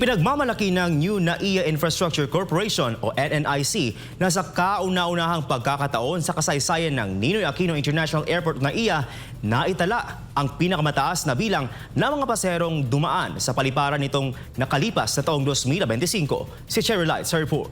Ipinagmamalaki ng New NAIA Infrastructure Corporation o NNIC na sa kauna-unahang pagkakataon sa kasaysayan ng Ninoy Aquino International Airport NAIA na itala ang pinakamataas na bilang ng mga pasaherong dumaan sa paliparan nitong nakalipas na taong 2025. Si Cherry Light sa report.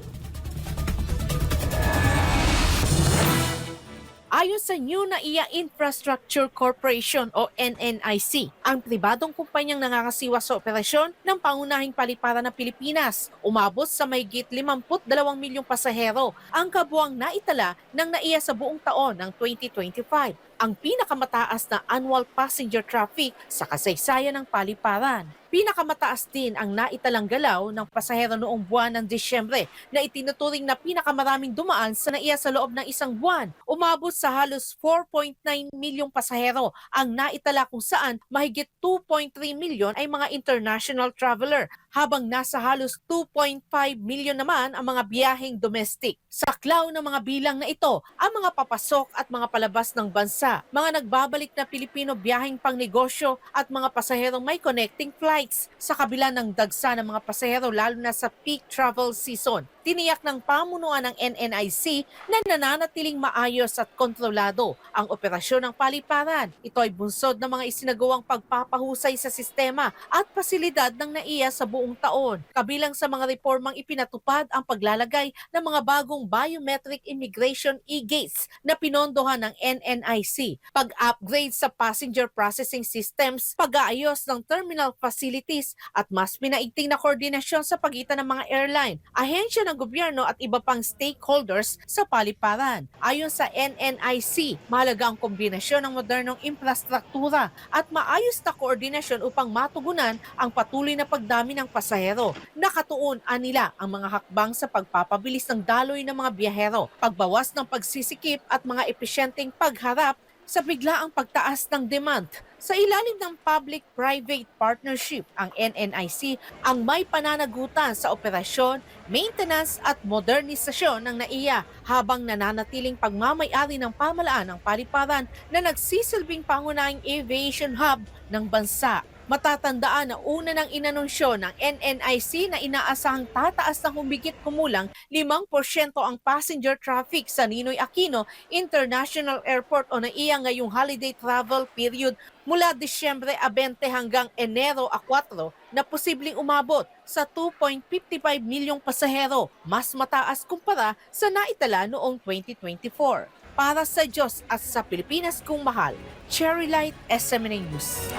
Ayon sa New NAIA Infrastructure Corporation o NNIC, ang pribadong kumpanyang nangangasiwa sa operasyon ng pangunahing paliparan ng Pilipinas, umabot sa mahigit 52 milyong pasahero ang kabuuang naitala ng NAIA sa buong taon ng 2025. Ang pinakamataas na annual passenger traffic sa kasaysayan ng paliparan. Pinakamataas din ang naitalang galaw ng pasahero noong buwan ng Disyembre na itinuturing na pinakamaraming dumaan sa NAIA sa loob ng isang buwan. Umabot sa halos 4.9 milyong pasahero ang naitala kung saan mahigit 2.3 milyon ay mga international traveler, habang nasa halos 2.5 milyon naman ang mga biyaheng domestic. Saklaw ng mga bilang na ito ang mga papasok at mga palabas ng bansa, mga nagbabalik na Pilipino biyaheng pangnegosyo at mga pasaherong may connecting flights sa kabila ng dagsa ng mga pasahero lalo na sa peak travel season. Tiniyak ng pamunuan ng NNIC na nananatiling maayos at kontrolado ang operasyon ng paliparan. Ito ay bunsod ng mga isinagawang pagpapahusay sa sistema at pasilidad ng NAIA sa buong taon. Kabilang sa mga reformang ipinatupad ang paglalagay ng mga bagong biometric immigration e-gates na pinondohan ng NNIC, pag-upgrade sa passenger processing systems, pag-aayos ng terminal facilities at mas pinaigting na koordinasyon sa pagitan ng mga airline, ahensya ng gobyerno at iba pang stakeholders sa paliparan. Ayon sa NNIC, mahalaga ang kombinasyon ng modernong infrastruktura at maayos na koordinasyon upang matugunan ang patuloy na pagdami ng pasahero. Nakatuon nila ang mga hakbang sa pagpapabilis ng daloy ng mga biyahero, pagbawas ng pagsisikip at mga epesyenteng pagharap sa biglaang pagtaas ng demand. Sa ilalim ng public-private partnership, ang NNIC ang may pananagutan sa operasyon, maintenance at modernisasyon ng NAIA habang nananatiling pagmamay-ari ng pamalaan ng paliparan na nagsisilbing pangunahing aviation hub ng bansa. Matatandaan na una nang inanunsyo ng NNIC na inaasahang tataas ng humigit kumulang 5% ang passenger traffic sa Ninoy Aquino International Airport o NAIA ngayong holiday travel period mula Disyembre 20 hanggang Enero 4 na posibleng umabot sa 2.55 milyong pasahero, mas mataas kumpara sa naitala noong 2024. Para sa Diyos at sa Pilipinas kong mahal, Cherry Light, SMNA News.